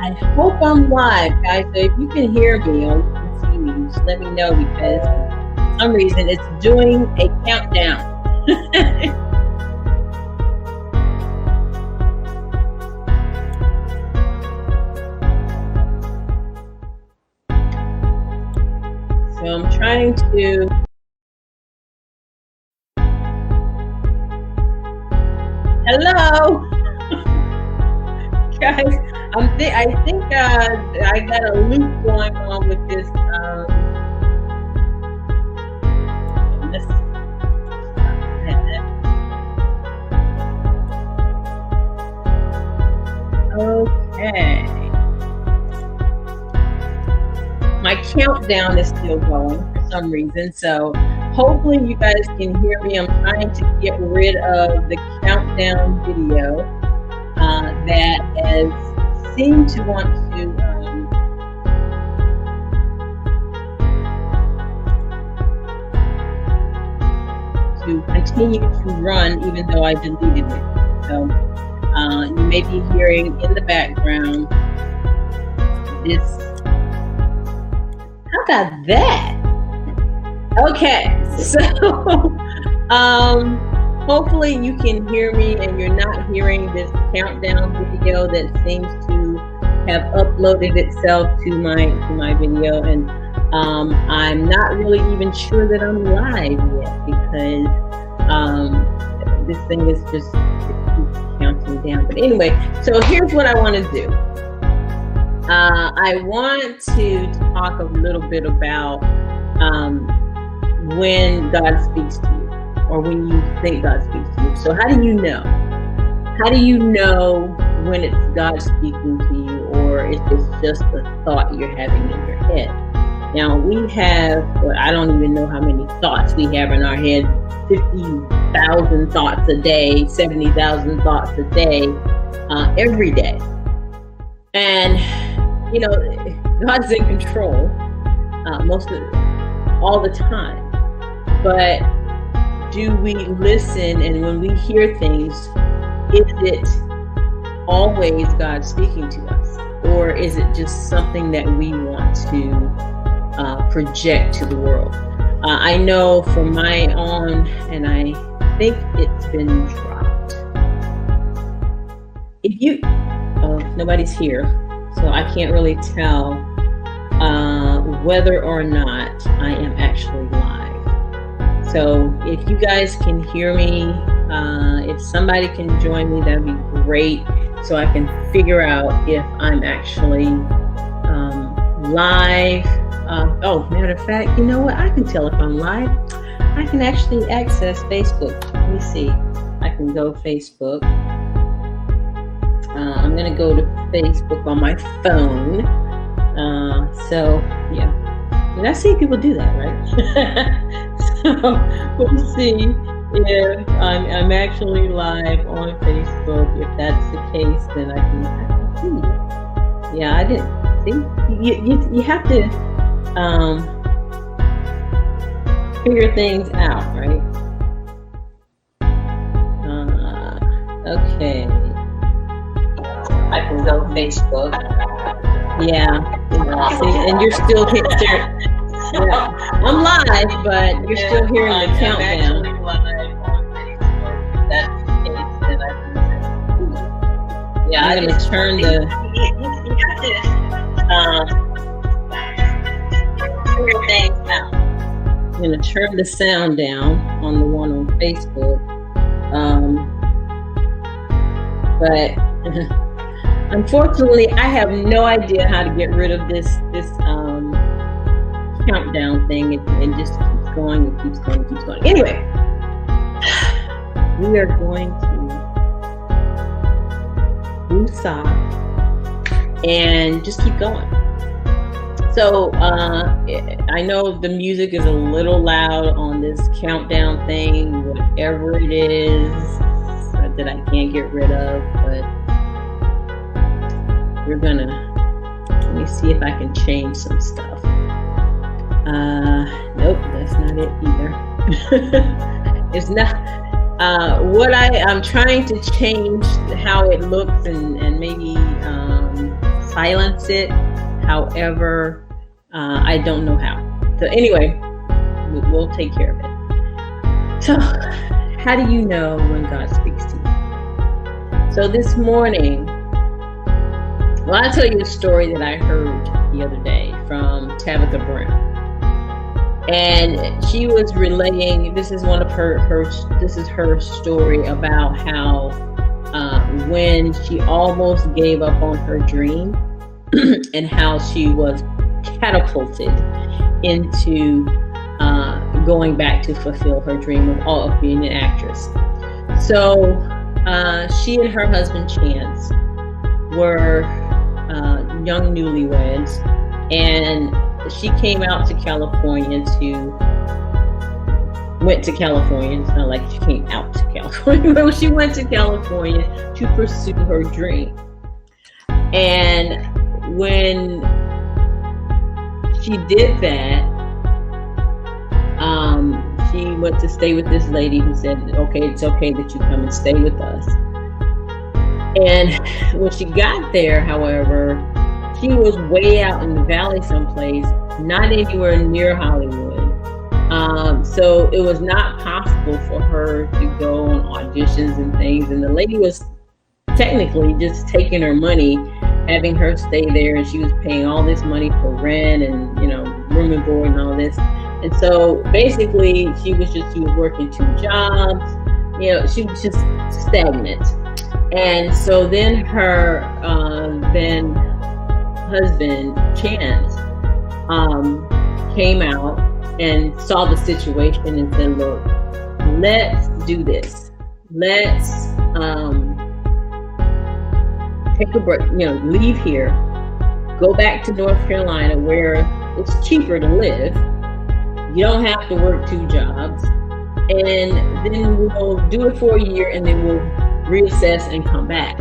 I hope I'm live, guys. So if you can hear me or you can see me, just let me know because for some reason it's doing a countdown. So I'm trying to. Hello, guys. I think I got a loop going on with this. Let's okay. My countdown is still going for some reason, so hopefully you guys can hear me. I'm trying to get rid of the countdown video that has seemed to want to continue to run even though I deleted it. So you may be hearing in the background this. How about that? Okay, so hopefully you can hear me and you're not hearing this countdown video that seems to have uploaded itself to my video, and I'm not really even sure that I'm live yet because this thing is just counting down. But anyway, so here's what I want to do. I want to talk a little bit about when God speaks to you, or when you think God speaks to you. So how do you know? How do you know when it's God speaking to you, or if it's just a thought you're having in your head? Now we have, well, I don't even know how many thoughts we have in our head. 50,000 thoughts a day, 70,000 thoughts a day, every day. And you know, God's in control all the time. But do we listen? And when we hear things, is it always God speaking to us? Or is it just something that we want to project to the world? I know for my own, and I think it's been dropped. If you, nobody's here, so I can't really tell whether or not I am actually live. So if you guys can hear me, if somebody can join me, that'd be great, so I can figure out if I'm actually live. Oh, matter of fact, you know what? I can tell if I'm live. I can actually access Facebook. Let me see. I can go Facebook. I'm going to go to Facebook on my phone. So, yeah. And I see people do that, right? So, we'll see if I'm actually live on Facebook. If that's the case, then I can see you. Yeah, I didn't. See? You have to figure things out, right? Okay. I can go Facebook. Yeah. See, and you're still here. Yeah. I'm live, but you're still hearing the countdown. That's the case, then I I'm going to turn the. I'm going to turn the sound down on the one on Facebook. But unfortunately, I have no idea how to get rid of this countdown thing. It just keeps going. It keeps going. It keeps going. Anyway, we are going to woosah and just keep going. So I know the music is a little loud on this countdown thing, whatever it is that I can't get rid of, but we're gonna, let me see if I can change some stuff. Nope, that's not it either. It's not, what I'm trying to change how it looks and maybe silence it. However, I don't know how. So anyway, we'll take care of it. So how do you know when God speaks to you? So this morning, well, I'll tell you a story that I heard the other day from Tabitha Brown. And she was relaying, this is one of her story about how when she almost gave up on her dream and how she was catapulted into going back to fulfill her dream of being an actress. So she and her husband Chance were young newlyweds, and she came out to California went to California. It's not like she came out to California, but she went to California to pursue her dream. And when she did that, she went to stay with this lady who said, okay, it's okay that you come and stay with us. And when she got there, however, she was way out in the valley someplace, not anywhere near Hollywood. So it was not possible for her to go on auditions and things. And the lady was technically just taking her money, having her stay there. And she was paying all this money for rent and, room and board and all this. And so basically she was working 2 jobs. She was just stagnant. And so then her then husband Chance came out and saw the situation and said, look, let's do this. Let's take a break, leave here, go back to North Carolina where it's cheaper to live. You don't have to work 2 jobs. And then we'll do it for a year and then we'll reassess and come back.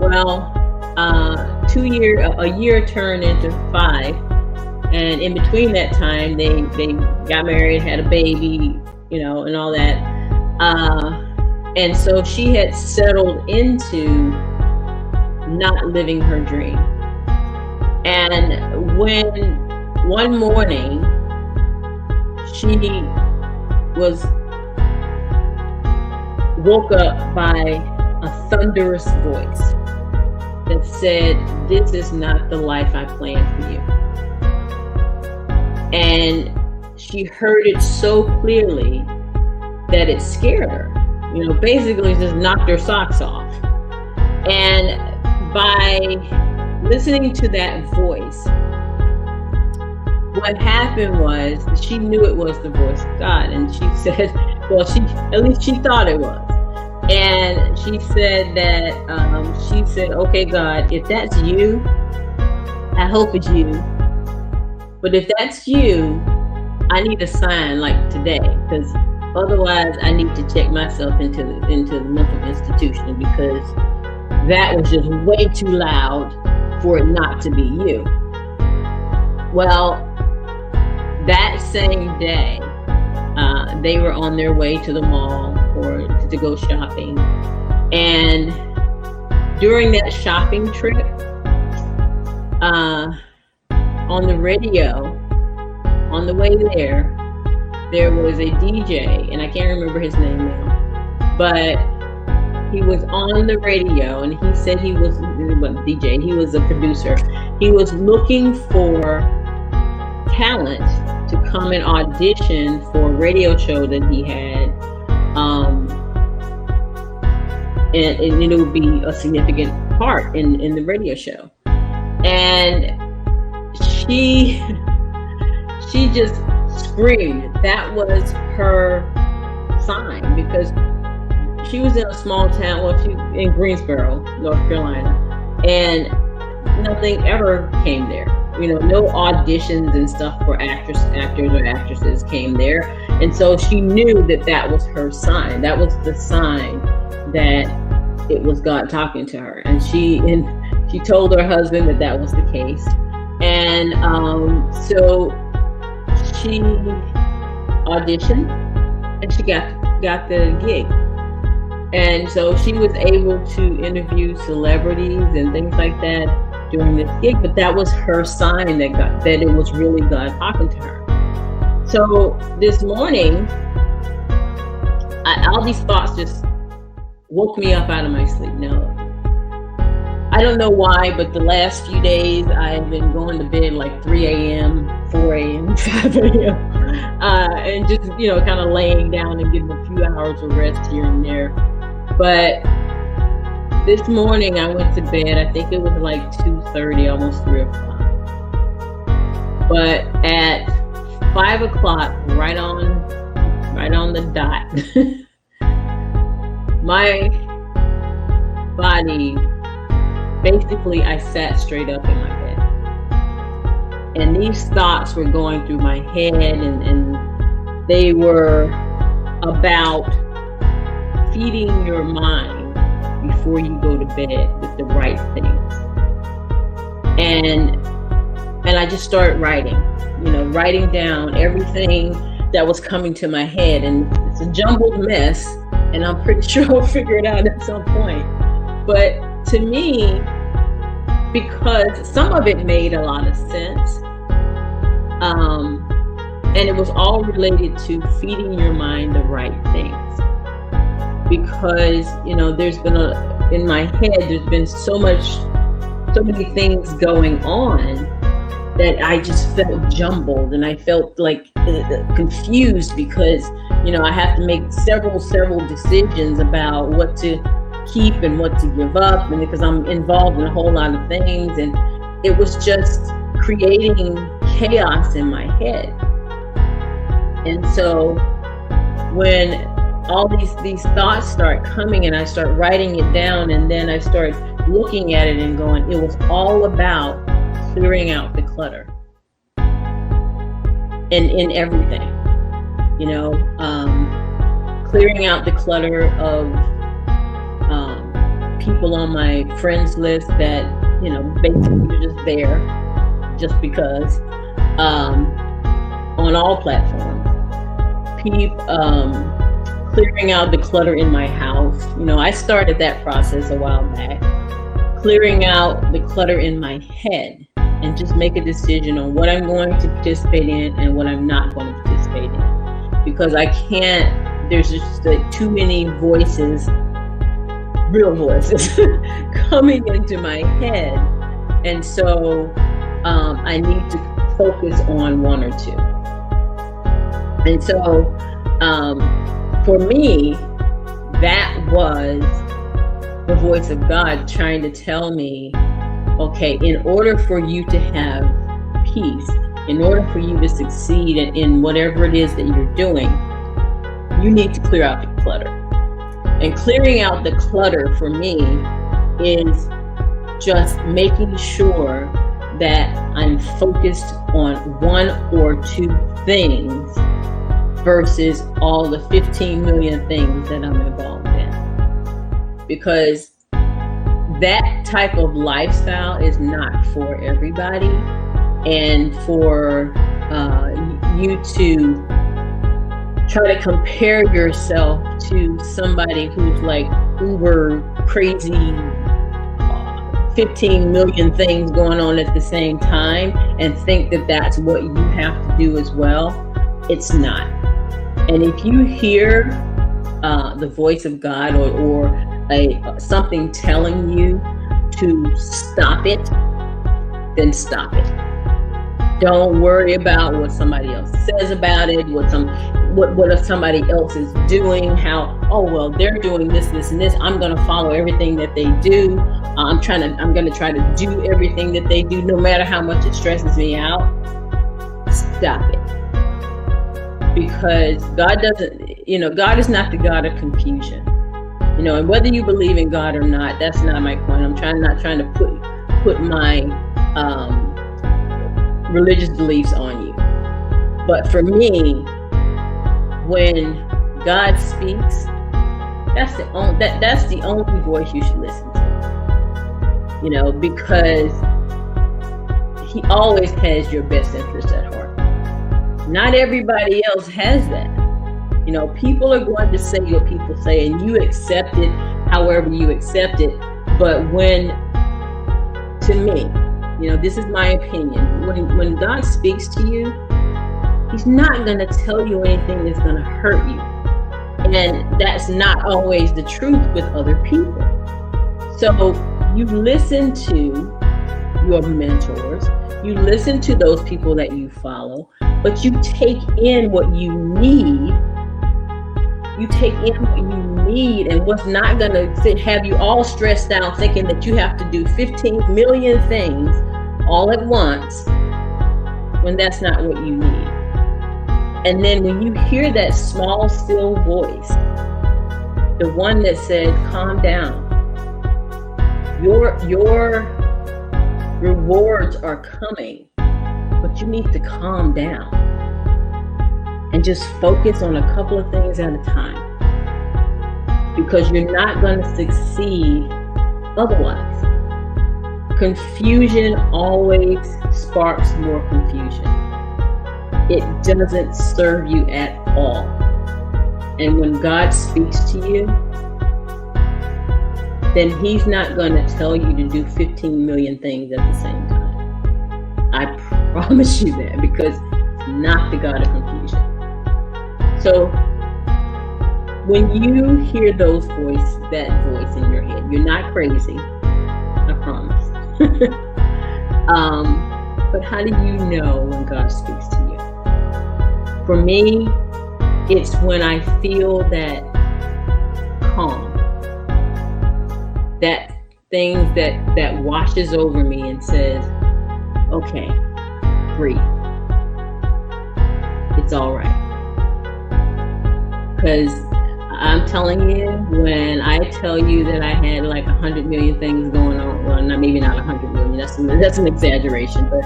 Well, a year turned into 5. And in between that time, they got married, had a baby, and all that. And so she had settled into not living her dream. And when one morning she was woke up by a thunderous voice that said, this is not the life I planned for you. And she heard it so clearly that it scared her. Basically just knocked her socks off. And by listening to that voice, what happened was she knew it was the voice of God. And she said, well, at least she thought it was. And she said that, okay, God, if that's you, I hope it's you. But if that's you, I need a sign like today, because otherwise I need to check myself into the mental institution, because that was just way too loud for it not to be you. Well, that same day, they were on their way to the mall to go shopping. And during that shopping trip, on the radio, on the way there was a DJ, and I can't remember his name now, but he was on the radio, and he said he was a producer. He was looking for talent to come and audition for a radio show that he had, and it would be a significant part in the radio show. And she just screamed. That was her sign, because she was in a small town. Well, she in Greensboro, North Carolina, and nothing ever came there. No auditions and stuff for actors or actresses came there. And so she knew that was her sign. That was the sign that it was God talking to her. And she told her husband that was the case. And so she auditioned and she got the gig. And so she was able to interview celebrities and things like that during this gig, but that was her sign that it was really God talking to her. So this morning, all these thoughts just woke me up out of my sleep. Now, I don't know why, but the last few days I've been going to bed like 3 a.m., 4 a.m., 5 a.m., and just, kind of laying down and getting a few hours of rest here and there. But this morning I went to bed, I think it was like 2:30, almost 3 o'clock. But at 5 o'clock, right on the dot, my body, basically I sat straight up in my bed. And these thoughts were going through my head, and they were about feeding your mind before you go to bed with the right things. And I just started writing down everything that was coming to my head. And it's a jumbled mess, and I'm pretty sure I'll figure it out at some point. But to me, because some of it made a lot of sense, and it was all related to feeding your mind the right things. Because, there's been in my head, there's been so many things going on that I just felt jumbled, and I felt like confused because, I have to make several decisions about what to keep and what to give up, and because I'm involved in a whole lot of things, and it was just creating chaos in my head. And so when all these thoughts start coming and I start writing it down, and then I start looking at it and going, it was all about clearing out the clutter in everything, clearing out the clutter of people on my friends list that, basically are just there just because, on all platforms. Clearing out the clutter in my house. I started that process a while back. Clearing out the clutter in my head and just make a decision on what I'm going to participate in and what I'm not going to participate in. Because I can't, there's just too many voices, real voices, coming into my head. And so I need to focus on one or two. And so, for me, that was the voice of God trying to tell me, okay, in order for you to have peace, in order for you to succeed in whatever it is that you're doing, you need to clear out the clutter. And clearing out the clutter for me is just making sure that I'm focused on one or two things versus all the 15 million things that I'm involved in. Because that type of lifestyle is not for everybody. And for you to try to compare yourself to somebody who's like uber crazy, 15 million things going on at the same time, and think that that's what you have to do as well, it's not. And if you hear the voice of God or something telling you to stop it, then stop it. Don't worry about what somebody else says about it, what if somebody else is doing, they're doing this, and this. I'm going to follow everything that they do. I'm going to try to do everything that they do, no matter how much it stresses me out. Stop it. Because God God is not the God of confusion. And whether you believe in God or not, that's not my point. I'm not trying to put my religious beliefs on you. But for me, when God speaks, that's the only voice you should listen to. Because He always has your best interest at heart. Not everybody else has that. People are going to say what people say, and you accept it however you accept it. But to me, This is my opinion. When God speaks to you, He's not going to tell you anything that's going to hurt you. And that's not always the truth with other people. So you listen to your mentors, you listen to those people that you follow, but you take in what you need. You take in what you need, and what's not going to have you all stressed out thinking that you have to do 15 million things all at once when that's not what you need. And then when you hear that small, still voice, the one that said, calm down, your rewards are coming, but you need to calm down and just focus on a couple of things at a time, because you're not going to succeed otherwise. Confusion always sparks more confusion. It doesn't serve you at all. And when God speaks to you, then He's not going to tell you to do 15 million things at the same time. I promise you that, because it's not the God of confusion. So when you hear that voice in your head, you're not crazy, I promise. But how do you know when God speaks to you? For me, it's when I feel that calm, that thing that washes over me and says, okay, breathe. It's all right. Because I'm telling you, when I tell you that I had like 100 million things going on, well, maybe not 100 million, that's an exaggeration, but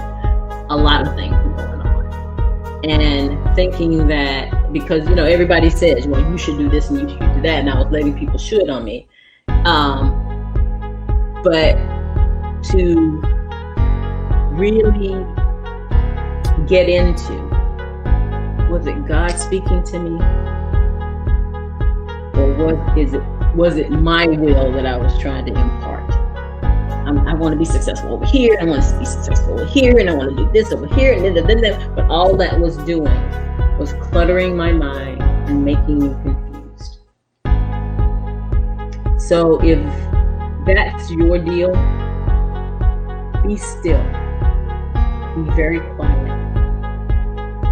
a lot of things going on. And thinking that, because, everybody says, well, you should do this and you should do that, and I was letting people should on me. But to really get into, was it God speaking to me? Or was it my will that I was trying to impart? I want to be successful over here, I want to be successful over here, and I want to do this over here, and then. But all that was doing was cluttering my mind and making me confused. So if that's your deal, be still, be very quiet,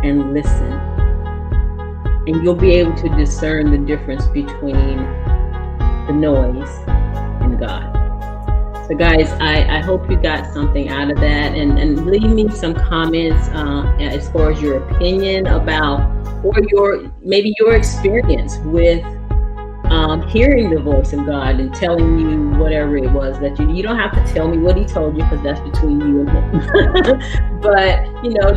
and listen. And you'll be able to discern the difference between the noise and God. So guys, I hope you got something out of that, and leave me some comments as far as your opinion about, or maybe your experience with hearing the voice of God and telling you whatever it was that you don't have to tell me what He told you, because that's between you and Him. But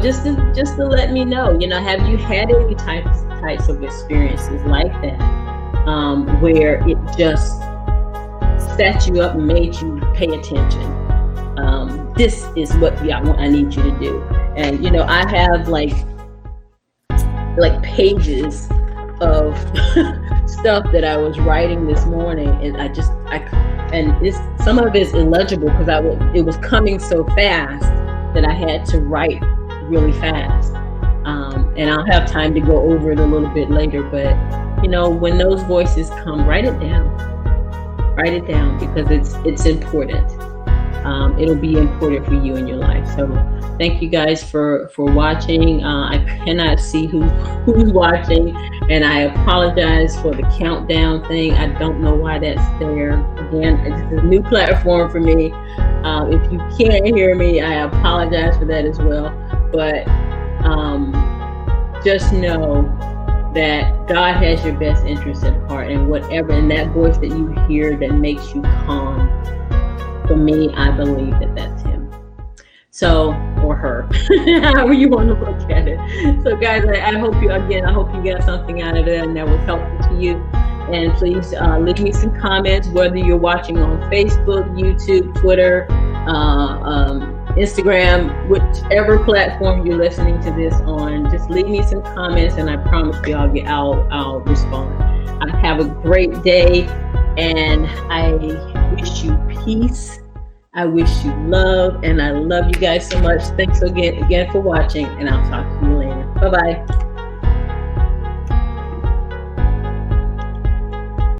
just to let me know, have you had any types of experiences like that, where it just set you up and made you pay attention? This is what I need you to do. And I have like pages of stuff that I was writing this morning, and some of it is illegible because it was coming so fast that I had to write really fast. And I'll have time to go over it a little bit later. But when those voices come, write it down. Write it down, because it's important. It'll be important for you in your life. So thank you guys for watching. I cannot see who's watching, and I apologize for the countdown thing. I don't know why that's there. Again, it's a new platform for me. If you can't hear me, I apologize for that as well. But just know that God has your best interest at heart, and whatever, and that voice that you hear that makes you calm, for me, I believe that that's Him. So, or her, however you want to look at it. So guys, I hope you got something out of it and that was helpful to you. And please leave me some comments, whether you're watching on Facebook, YouTube, Twitter, Instagram, whichever platform you're listening to this on. Just leave me some comments, and I promise you I'll respond. Have a great day, and I wish you peace I wish you love, and I love you guys so much. Thanks again for watching, and I'll talk to you later. Bye bye.